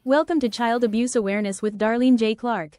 Welcome to Child Abuse Awareness with Darlene J. Clark.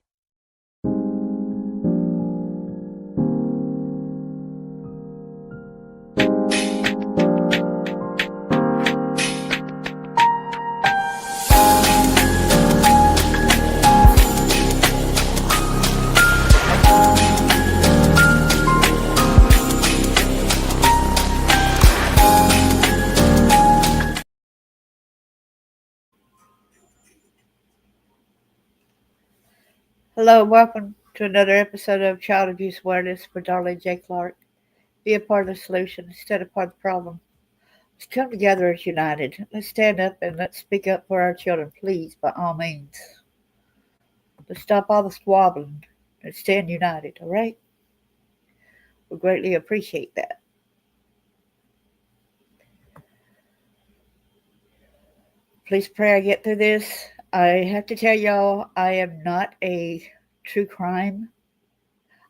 Hello, and welcome to another episode of Child Abuse Awareness with Darlene J. Clark. Be a part of the solution instead of part of the problem. Let's come together as united. Let's stand up and let's speak up for our children, please, by all means. Let's stop all the squabbling and stand united, all right? We greatly appreciate that. Please pray I get through this. I have to tell y'all, I am not a true crime.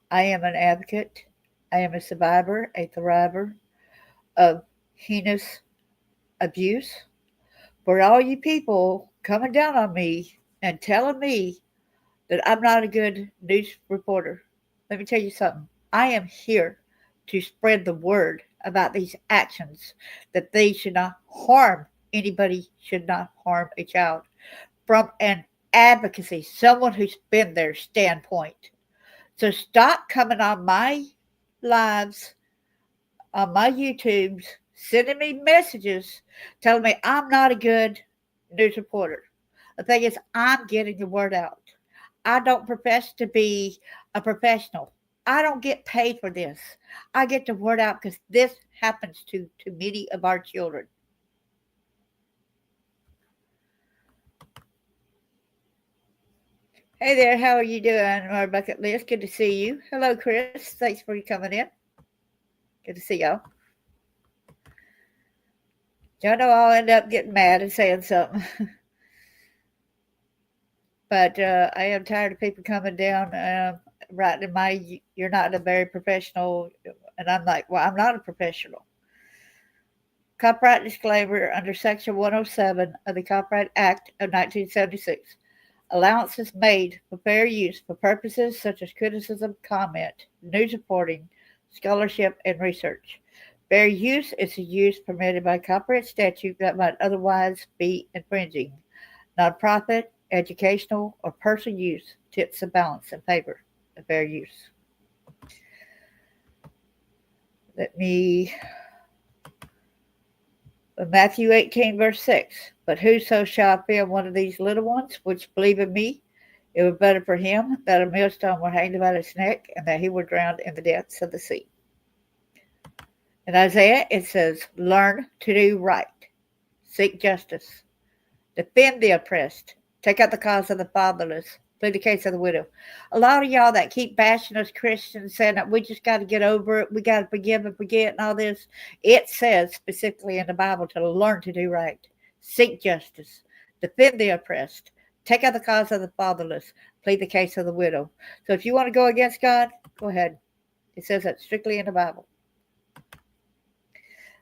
I am an advocate. I am a survivor, a thriver of heinous abuse. For all you people coming down on me and telling me that I'm not a good news reporter, let me tell you something. I am here to spread the word about these actions, that they should not harm anybody, should not harm a child, from an advocacy, someone who's been there standpoint. So stop coming on my lives, on my YouTubes, sending me messages telling me I'm not a good news reporter. The thing is, I'm getting the word out. I don't profess to be a professional. I don't get paid for this. I get the word out because this happens to many of our children. Hey there, how are you doing, our bucket list? Good to see you. Hello, Chris. Thanks for coming in. Good to see y'all. Y'all know I'll end up getting mad and saying something. But I am tired of people coming down, writing you're not a very professional. And I'm like, well, I'm not a professional. Copyright disclaimer under Section 107 of the Copyright Act of 1976. Allowance is made for fair use for purposes such as criticism, comment, news reporting, scholarship, and research. Fair use is a use permitted by copyright statute that might otherwise be infringing. Nonprofit, educational, or personal use tips the balance in favor of fair use. Matthew 18, verse 6. But whoso shall fear one of these little ones, which believe in me, it were better for him that a millstone were hanged about his neck, and that he were drowned in the depths of the sea. In Isaiah, it says, learn to do right, seek justice, defend the oppressed, take out the cause of the fatherless, plead the case of the widow. A lot of y'all that keep bashing us Christians, saying that we just got to get over it, we got to forgive and forget and all this, it says specifically in the Bible to learn to do right, seek justice, defend the oppressed, take out the cause of the fatherless, plead the case of the widow. So if you want to go against God, go ahead. It says that strictly in the Bible.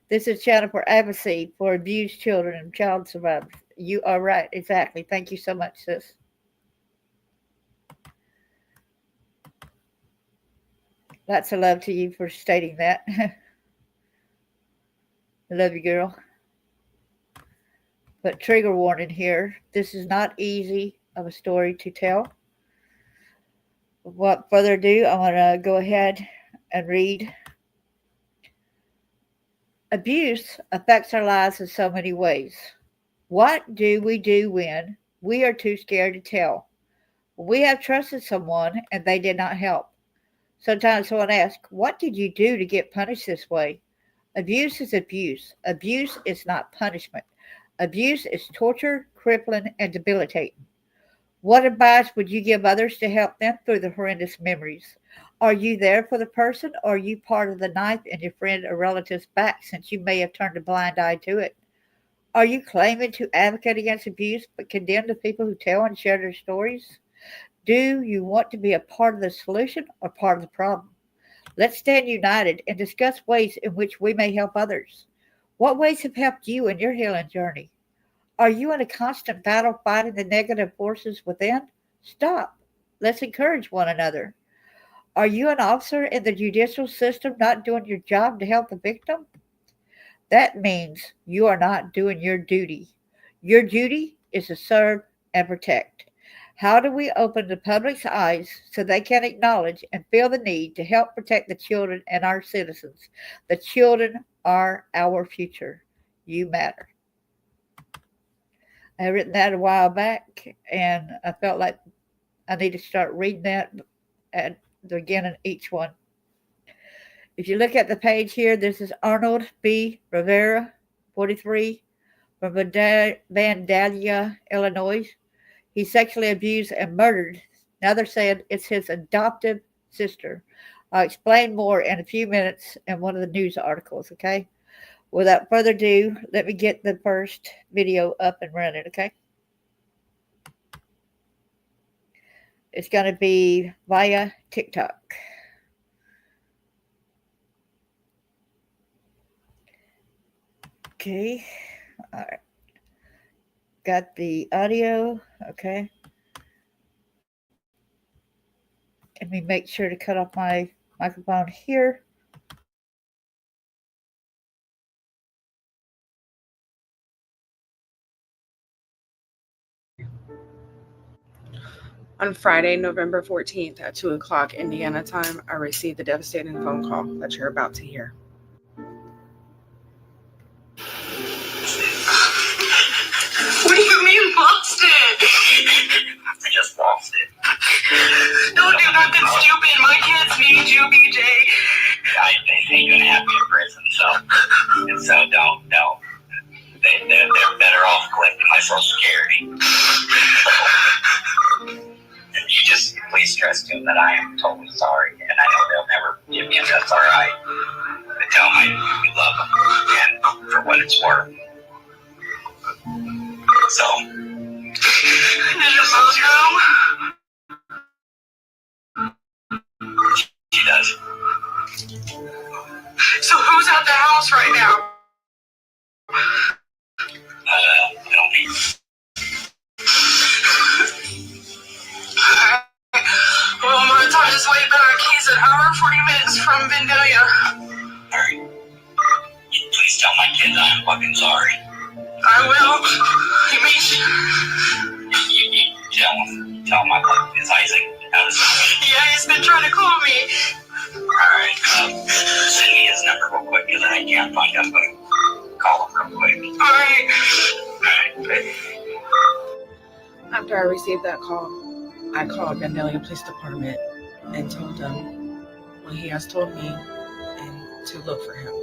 This is a channel for advocacy for abused children and child survivors. You are right. Exactly. Thank you so much, sis. Lots of love to you for stating that. I love you, girl. But trigger warning here. This is not easy of a story to tell. Without further ado, I want to go ahead and read. Abuse affects our lives in so many ways. What do we do when we are too scared to tell? We have trusted someone and they did not help. Sometimes someone asks, what did you do to get punished this way? Abuse is abuse. Abuse is not punishment. Abuse is torture, crippling, and debilitating. What advice would you give others to help them through the horrendous memories? Are you there for the person, or are you part of the knife in your friend or relative's back since you may have turned a blind eye to it? Are you claiming to advocate against abuse but condemn the people who tell and share their stories? Do you want to be a part of the solution or part of the problem? Let's stand united and discuss ways in which we may help others. What ways have helped you in your healing journey? Are you in a constant battle fighting the negative forces within? Stop. Let's encourage one another. Are you an officer in the judicial system not doing your job to help the victim? That means you are not doing your duty. Your duty is to serve and protect. How do we open the public's eyes so they can acknowledge and feel the need to help protect the children and our citizens? The children are our future. You matter. I had written that a while back, and I felt like I need to start reading that at the beginning of each one. If you look at the page here, this is Arnold B. Rivera, 43, from Vandalia, Illinois. He sexually abused and murdered. Now they're saying it's his adoptive sister. I'll explain more in a few minutes in one of the news articles, okay? Without further ado, let me get the first video up and running, okay? It's going to be via TikTok. Okay. All right. Got the audio. Okay. Let me make sure to cut off my microphone here. On Friday, November 14th at 2 o'clock Indiana time, I received the devastating phone call that you're about to hear. What do you mean lost it? I just lost it. Don't do nothing stupid. My kids need you, BJ. They ain't gonna have me in prison, so don't. They're better off collecting my Social Security. And you just please trust him that I am totally sorry, and I know they'll never give me, and that's all right. But tell them we love them, and for what it's worth. So, did your mom know? She does. So who's at the house right now? I don't need. Well, I'm gonna time his way back. He's an hour and 40 minutes from Vandalia. Alright. Please tell my kids I'm fucking sorry. I will. You mean you tell my brother is Isaac. Yeah, he's been trying to call me. Alright, send me his number real quick because I can't find him, but call him real quick. Alright. After I received that call, I called Vandalia Police Department and told them what he has told me and to look for him.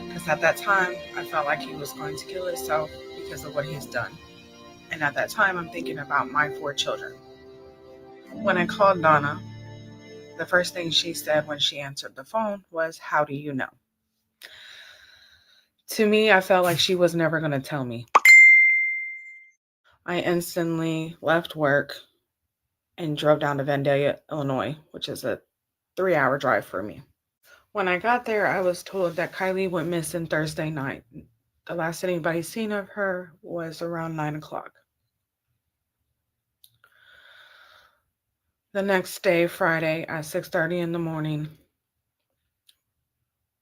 Because at that time, I felt like he was going to kill himself because of what he's done. And at that time, I'm thinking about my 4 children. When I called Donna, the first thing she said when she answered the phone was, "How do you know?" To me, I felt like she was never going to tell me. I instantly left work and drove down to Vandalia, Illinois, which is a 3-hour drive for me. When I got there, I was told that KYLIE went missing Thursday night. The last anybody seen of her was around 9 o'clock. The next day, Friday, at 6:30 in the morning,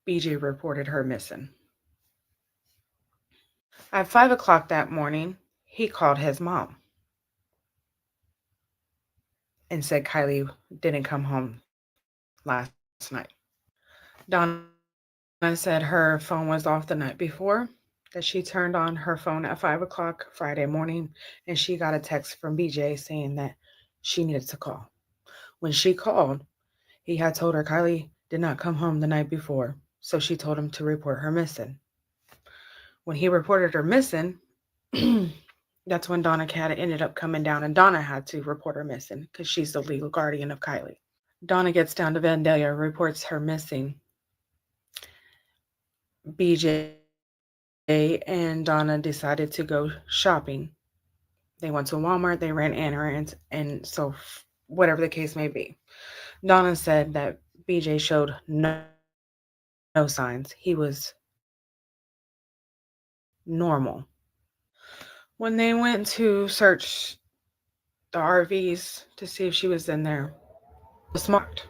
BJ reported her missing. At 5 o'clock that morning, he called his mom and said KYLIE didn't come home last night. Donna said her phone was off the night before, that she turned on her phone at 5 o'clock Friday morning, and she got a text from BJ saying that she needed to call. When she called, he had told her KYLIE did not come home the night before, so she told him to report her missing. When he reported her missing, that's when Donna Cat ended up coming down, and Donna had to report her missing because she's the legal guardian of KYLIE. Donna gets down to Vandalia, reports her missing. BJ and Donna decided to go shopping. They went to Walmart, they ran errands, and so whatever the case may be. Donna said that BJ showed no signs. He was normal. When they went to search the RVs to see if she was in there, it was marked.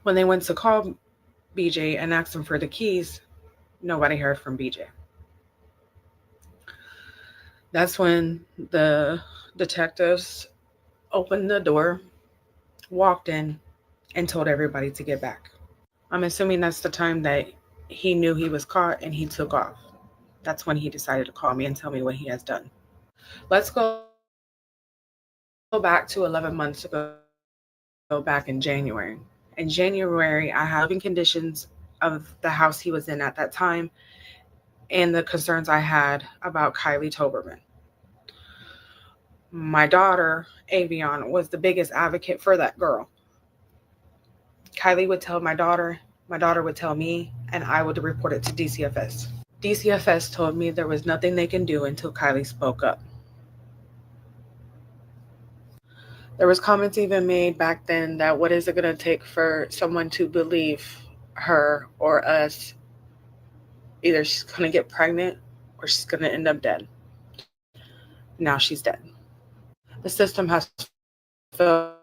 When they went to call BJ and asked him for the keys, nobody heard from BJ. That's when the detectives opened the door, walked in, and told everybody to get back. I'm assuming that's the time that he knew he was caught and he took off. That's when he decided to call me and tell me what he has done. Let's go back to 11 months ago, back in January. In January, I had living conditions of the house he was in at that time and the concerns I had about KYLIE TOBERMAN. My daughter, Avion, was the biggest advocate for that girl. KYLIE would tell my daughter would tell me, and I would report it to DCFS. DCFS told me there was nothing they can do until KYLIE spoke up. There was comments even made back then that what is it going to take for someone to believe her or us? Either she's going to get pregnant or she's going to end up dead. Now she's dead. The system has failed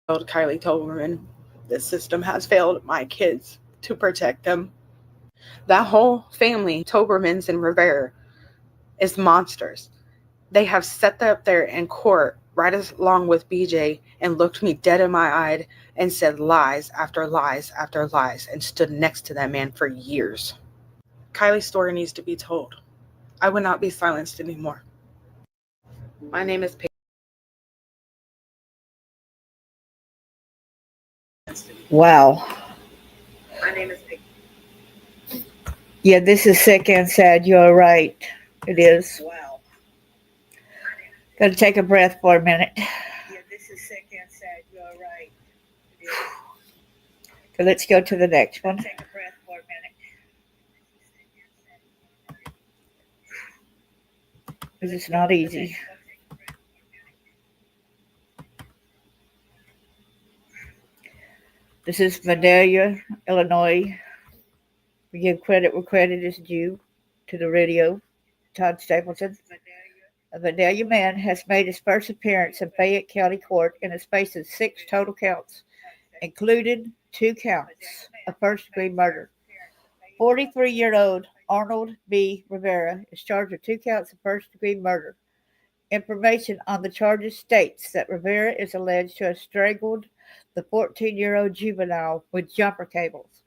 KYLIE TOBERMAN. The system has failed my kids to protect them. That whole family, Tobermans and Rivera, is monsters. They have sat up there in court right along with BJ and looked me dead in my eye and said lies after lies after lies and stood next to that man for years. KYLIE's story needs to be told. I would not be silenced anymore. My name is Paige. Wow. My name is Paige. Yeah, this is sick and sad. You're right. It is. Wow. Gotta take a breath for a minute. Yeah, this is sick and sad. You're right. It is. So let's go to the next one. Take a breath for a minute. This is not easy. This is Vandalia, Illinois. We give credit where credit is due to the radio. Todd Stapleton. A Vandalia man has made his first appearance in Fayette County Court in a space of 6 total counts, including 2 counts of first-degree murder. 43-year-old Arnold B. Rivera is charged with 2 counts of first-degree murder. Information on the charges states that Rivera is alleged to have strangled the 14-year-old juvenile with jumper cables.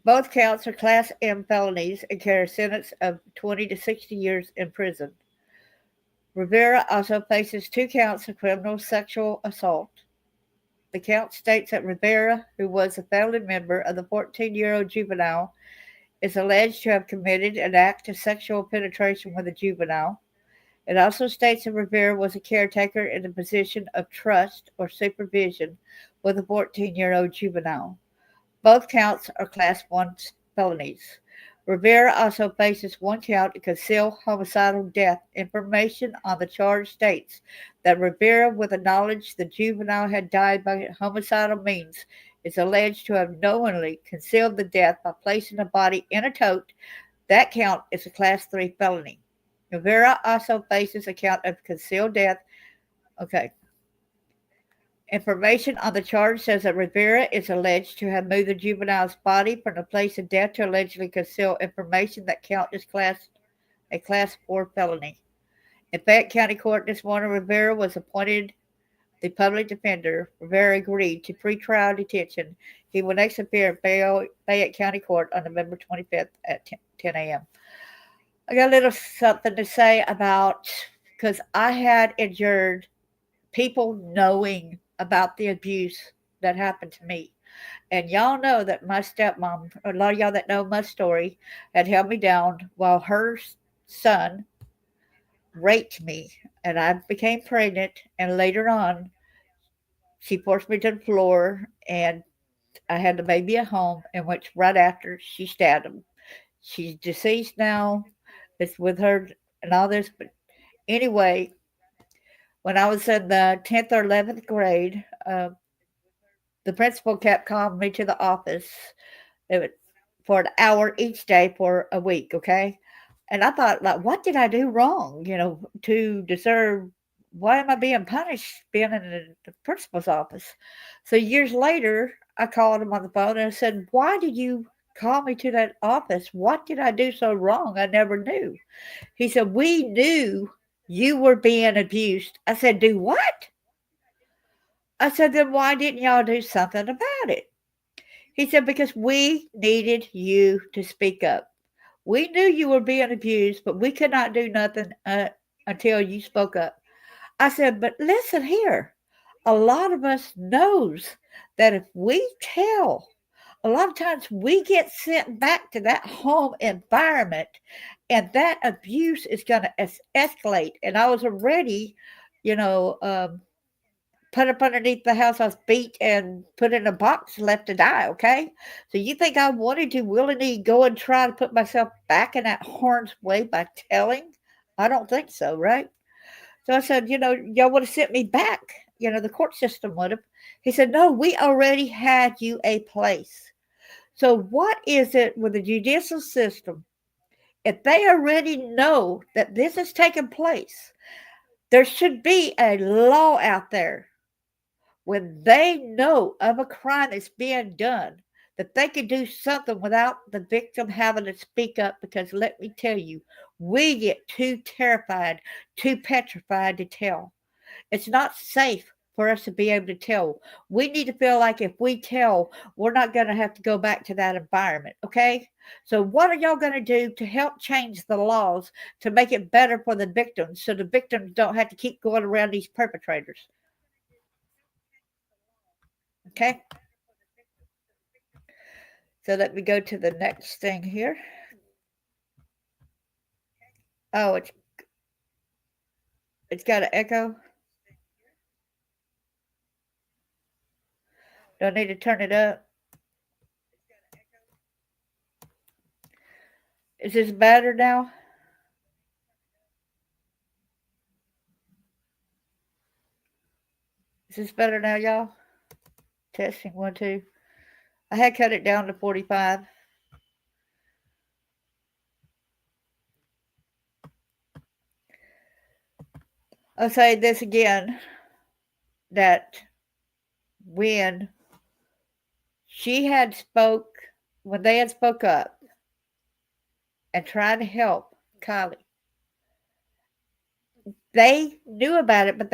Both counts are Class M felonies and carry a sentence of 20 to 60 years in prison. Rivera also faces 2 counts of criminal sexual assault. The count states that Rivera, who was a family member of the 14-year-old juvenile, is alleged to have committed an act of sexual penetration with a juvenile. It also states that Rivera was a caretaker in a position of trust or supervision with a 14-year-old juvenile. Both counts are Class 1 felonies. Rivera also faces 1 count of concealed homicidal death. Information on the charge states that Rivera, with the knowledge the juvenile had died by homicidal means, is alleged to have knowingly concealed the death by placing the body in a tote. That count is a Class 3 felony. Rivera also faces a count of concealed death. Okay. Information on the charge says that Rivera is alleged to have moved the juvenile's body from the place of death to allegedly conceal information. That count is a Class 4 felony. In Fayette County Court this morning, Rivera was appointed the public defender. Rivera agreed to pretrial detention. He will next appear in Fayette County Court on November 25th at 10 a.m. I got a little something to say about, because I had endured people knowing about the abuse that happened to me. And y'all know that my stepmom, a lot of y'all that know my story, had held me down while her son raped me. And I became pregnant. And later on, she forced me to the floor. And I had the baby at home. And which right after, she stabbed him. She's deceased now. It's with her and all this. But anyway, when I was in the 10th or 11th grade, the principal kept calling me to the office for an hour each day for a week, okay? And I thought, like, what did I do wrong, to deserve, why am I being punished being in the principal's office? So years later, I called him on the phone and I said, why did you call me to that office? What did I do so wrong? I never knew. He said, we knew you were being abused. I said, do what? I said, then why didn't y'all do something about it? He said, because we needed you to speak up. We knew you were being abused, but we could not do nothing until you spoke up. I said, but listen here. A lot of us knows that if we tell, a lot of times we get sent back to that home environment and that abuse is going to escalate. And I was already, put up underneath the house. I was beat and put in a box, left to die, okay? So you think I wanted to willingly go and try to put myself back in that harm's way by telling? I don't think so, right? So I said, y'all would have sent me back. The court system would have. He said, no, we already had you a place. So what is it with the judicial system? If they already know that this has taken place, there should be a law out there when they know of a crime that's being done, that they can do something without the victim having to speak up, because let me tell you, we get too terrified, too petrified to tell. It's not safe for us to be able to tell. We need to feel like if we tell, we're not going to have to go back to that environment, okay? So what are y'all going to do to help change the laws to make it better for the victims so the victims don't have to keep going around these perpetrators? Okay. So let me go to the next thing here. Oh, it's got an echo. Do I need to turn it up? Is this better now? Is this better now, y'all? Testing 1, 2. I had cut it down to 45. I'll say this again, that when when they had spoke up and tried to help KYLIE, they knew about it, but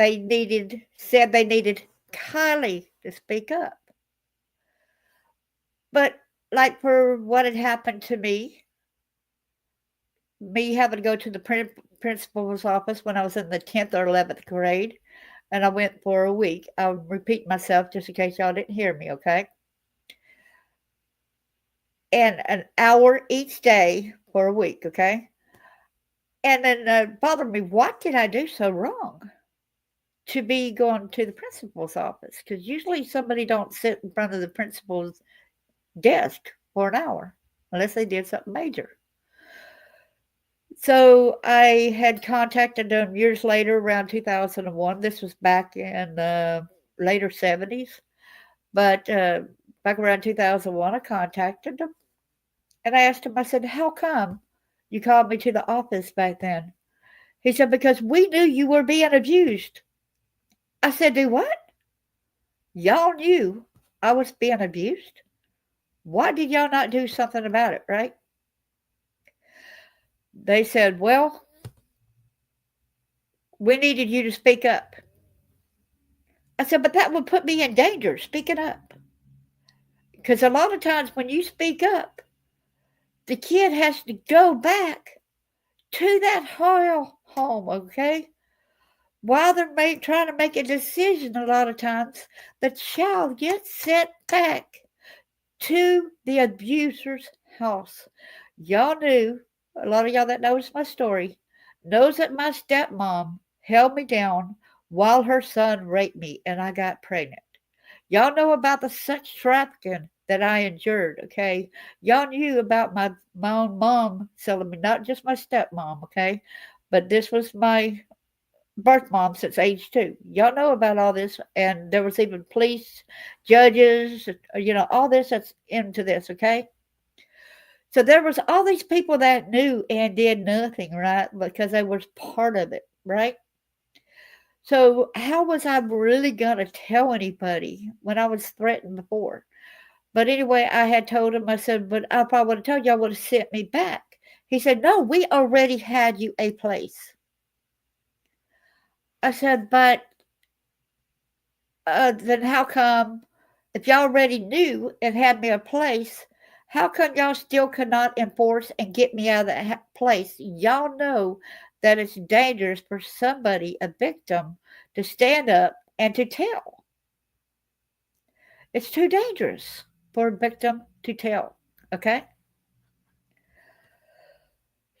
said they needed KYLIE to speak up. But like for what had happened to me having to go to the principal's office when I was in the 10th or 11th grade, and I went for a week. I'll repeat myself just in case y'all didn't hear me, okay? And an hour each day for a week, okay? And then it bothered me, what did I do so wrong to be going to the principal's office? Because usually somebody don't sit in front of the principal's desk for an hour unless they did something major. So I had contacted them years later, around 2001. This was back in the later 70s. But back around 2001, I contacted them. And I asked him, I said, how come you called me to the office back then? He said, because we knew you were being abused. I said, do what? Y'all knew I was being abused? Why did y'all not do something about it, right? They said, well, we needed you to speak up. I said, but that would put me in danger, speaking up. Because a lot of times when you speak up, the kid has to go back to that home, okay? While they're trying to make a decision, a lot of times, the child gets sent back to the abuser's house. Y'all knew, a lot of y'all that knows my story, knows that my stepmom held me down while her son raped me and I got pregnant. Y'all know about the sex trafficking that I endured, okay? Y'all knew about my own mom selling me, not just my stepmom, okay? But this was my birth mom since age 2. Y'all know about all this, and there was even police, judges, all this that's into this, okay? So there was all these people that knew and did nothing, right? Because they was part of it, right? So how was I really gonna tell anybody when I was threatened before? But anyway, I had told him, I said, but if I would have told you, I would have sent me back. He said, no, we already had you a place. I said, but then how come, if y'all already knew and had me a place, how come y'all still cannot enforce and get me out of that place? Y'all know that it's dangerous for somebody, a victim, to stand up and to tell. It's too dangerous for a victim to tell, okay?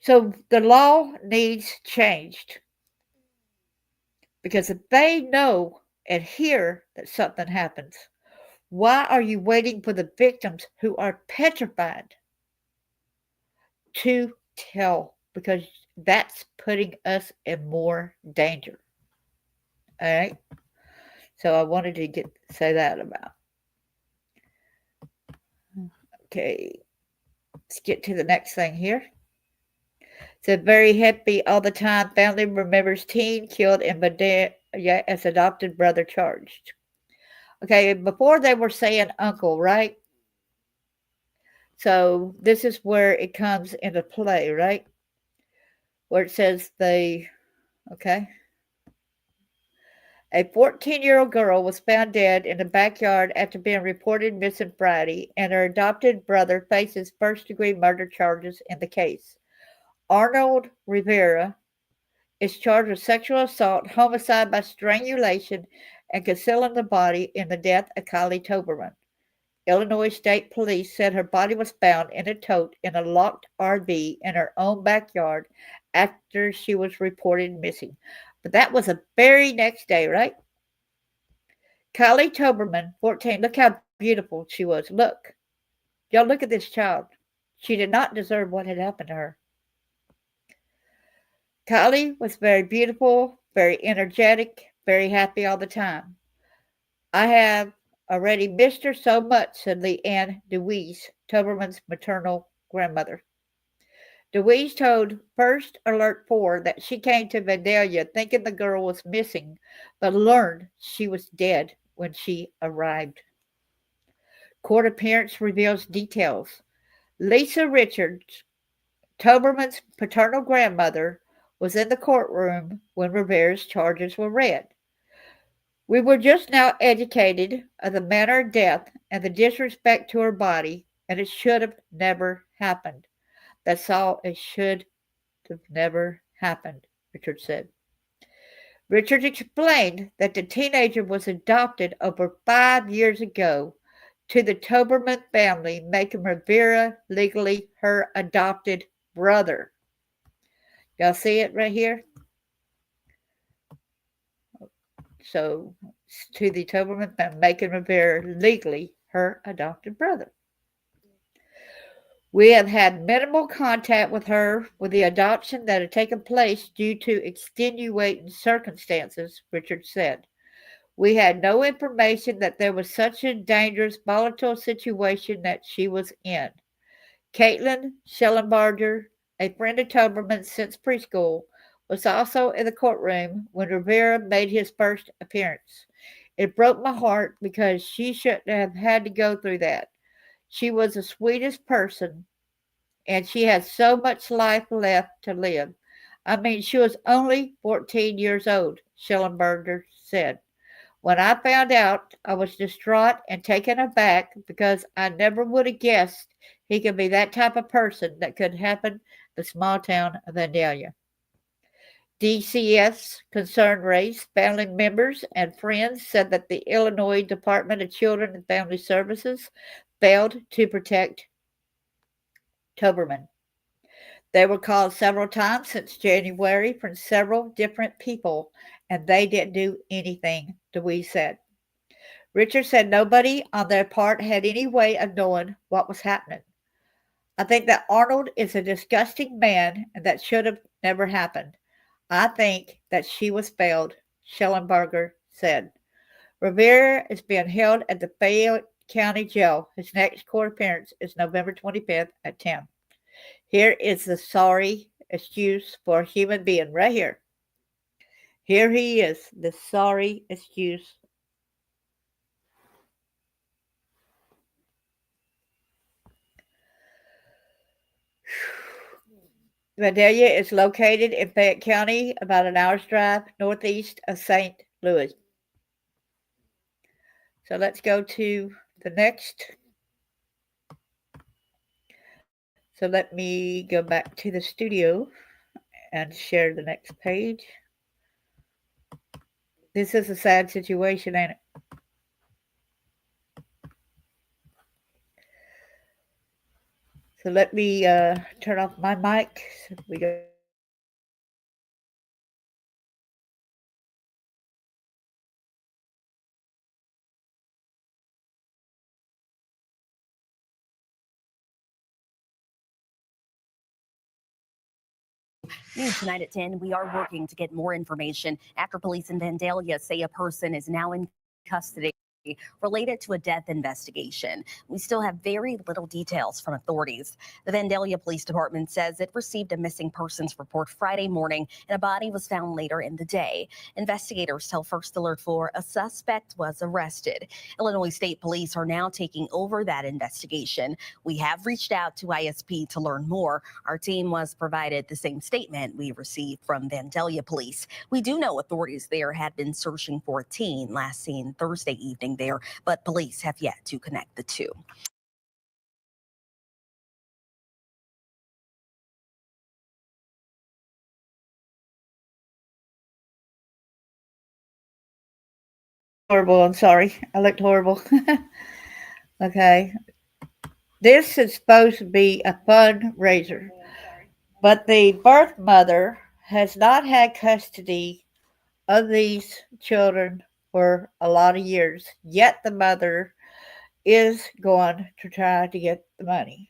So the law needs changed because if they know and hear that something happens, why are you waiting for the victims who are petrified to tell? Because that's putting us in more danger. All right. So I wanted to say that about. Okay. Let's get to the next thing here. So very happy all the time. Family remembers teen killed in VANDALIA as adopted brother charged. Okay, before they were saying uncle, right? So this is where it comes into play, right? Where it says okay. A 14-year-old girl was found dead in the backyard after being reported missing Friday, and her adopted brother faces first-degree murder charges in the case. Arnold Rivera is charged with sexual assault, homicide by strangulation, and concealing the body in the death of KYLIE TOBERMAN. Illinois State Police said her body was found in a tote in a locked RV in her own backyard after she was reported missing. But that was the very next day, right? KYLIE TOBERMAN, 14. Look how beautiful she was. Look. Y'all look at this child. She did not deserve what had happened to her. KYLIE was very beautiful, very energetic, very happy all the time. I have already missed her so much, said Leanne DeWeese, Toberman's maternal grandmother. DeWeese told First Alert 4 that she came to VANDALIA thinking the girl was missing, but learned she was dead when she arrived. Court appearance reveals details. Lisa Richards, Toberman's paternal grandmother, was in the courtroom when Rivera's charges were read. We were just now educated of the manner of death and the disrespect to her body, and it should have never happened. That's all. It should have never happened, Richard said. Richard explained that the teenager was adopted over 5 years ago to the Toberman family, making Rivera legally her adopted brother. Y'all see it right here? So, to the Toberman family, making Rivera legally her adopted brother. We have had minimal contact with her with the adoption that had taken place due to extenuating circumstances, Richard said. We had no information that there was such a dangerous, volatile situation that she was in. Caitlin Schellenbarger, a friend of Toberman since preschool, was also in the courtroom when Rivera made his first appearance. It broke my heart because she shouldn't have had to go through that. She was the sweetest person, and she had so much life left to live. I mean, she was only 14 years old, Schellenberger said. When I found out, I was distraught and taken aback because I never would have guessed he could be that type of person that could happen in the small town of Vandalia. DCS concern raised. Family members and friends said that the Illinois Department of Children and Family Services failed to protect Toberman. They were called several times since January from several different people, and they didn't do anything, DeWeese said. Richard said nobody on their part had any way of knowing what was happening. I think that Arnold is a disgusting man, and that should have never happened. I think that she was failed, Schellenberger said. Rivera is being held at the Fayette County Jail. His next court appearance is November 25th at 10. Here is the sorry excuse for a human being right here. Here he is, the sorry excuse. Vandalia is located in Fayette County, about an hour's drive northeast of St. Louis. So let's go to the next. So let me go back to the studio and share the next page. This is a sad situation, ain't it? So let me turn off my mic. So we go. News tonight at 10, we are working to get more information after police in Vandalia say a person is now in custody related to a death investigation. We still have very little details from authorities. The Vandalia Police Department says it received a missing persons report Friday morning and a body was found later in the day. Investigators tell First Alert 4 a suspect was arrested. Illinois State Police are now taking over that investigation. We have reached out to ISP to learn more. Our team was provided the same statement we received from Vandalia Police. We do know authorities there had been searching for a teen last seen Thursday evening there, but police have yet to connect the two. Horrible. I'm sorry. I looked horrible. Okay. This is supposed to be a fundraiser, but the birth mother has not had custody of these children for a lot of years, yet the mother is going to try to get the money.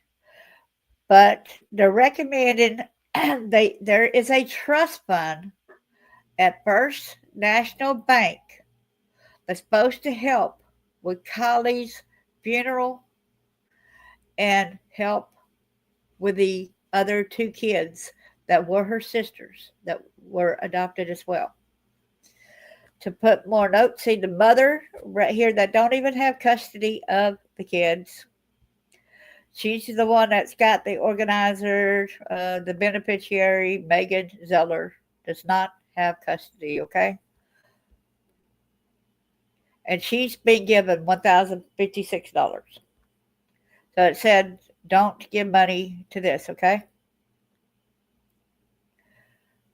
But they're recommending there is a trust fund at First National Bank that's supposed to help with KYLIE's funeral and help with the other two kids that were her sisters that were adopted as well. To put more notes, see the mother right here that don't even have custody of the kids. She's the one that's got the organizer, the beneficiary, Megan Zeller, does not have custody, okay? And she's been given $1,056. So it said, don't give money to this, okay?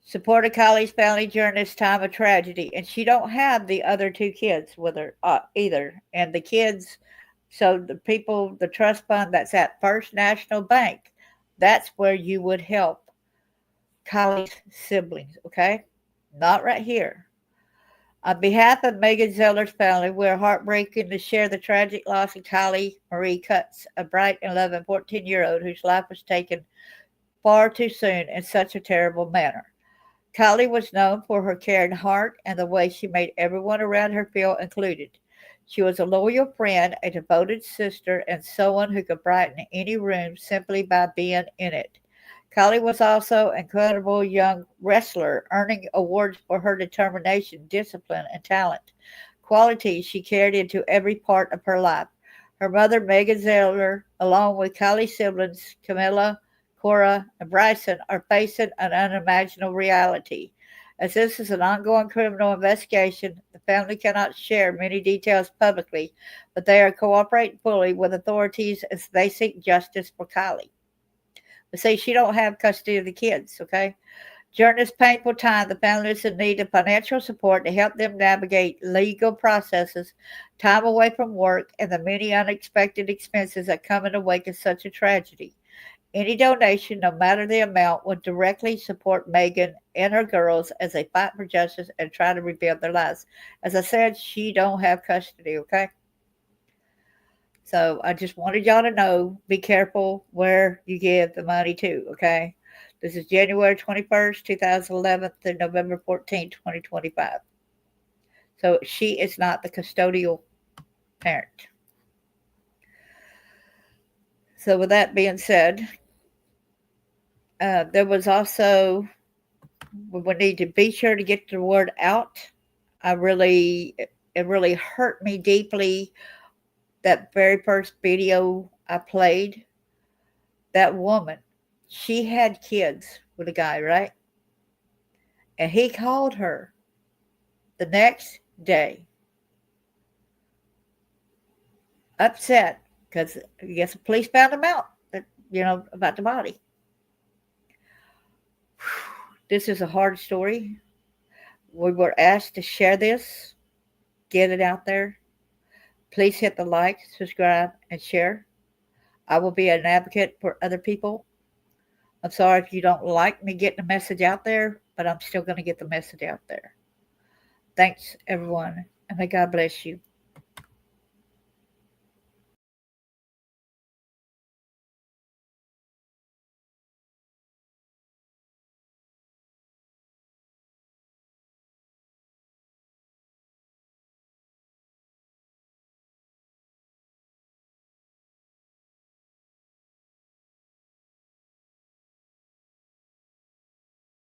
Support KYLIE's family during this time of tragedy. And she don't have the other two kids with her either. And the kids, so the people, the trust fund that's at First National Bank, that's where you would help KYLIE's siblings, okay? Not right here. On behalf of Megan Zeller's family, we're heartbroken to share the tragic loss of KYLIE Marie Cutts, a bright and loving 14-year-old whose life was taken far too soon in such a terrible manner. KYLIE was known for her caring heart and the way she made everyone around her feel included. She was a loyal friend, a devoted sister, and someone who could brighten any room simply by being in it. KYLIE was also an incredible young wrestler, earning awards for her determination, discipline, and talent, qualities she carried into every part of her life. Her mother, Megan Zeller, along with KYLIE's siblings, Camilla, Cora, and Bryson, are facing an unimaginable reality. As this is an ongoing criminal investigation, the family cannot share many details publicly, but they are cooperating fully with authorities as they seek justice for KYLIE. But see, she don't have custody of the kids, okay? During this painful time, the family is in need of financial support to help them navigate legal processes, time away from work, and the many unexpected expenses that come in the wake of such a tragedy. Any donation, no matter the amount, would directly support Megan and her girls as they fight for justice and try to rebuild their lives. As I said, she don't have custody, okay? So I just wanted y'all to know, be careful where you give the money to, okay? This is January 21st, 2011 through November 14th, 2025. So she is not the custodial parent. So with that being said, there was also, we need to be sure to get the word out. It really hurt me deeply, that very first video I played. That woman, she had kids with a guy, right? And he called her the next day, upset, because I guess the police found him out, about the body. This is a hard story. We were asked to share this, get it out there. Please hit the like, subscribe, and share. I will be an advocate for other people. I'm sorry if you don't like me getting the message out there, but I'm still going to get the message out there. Thanks, everyone, and may God bless you.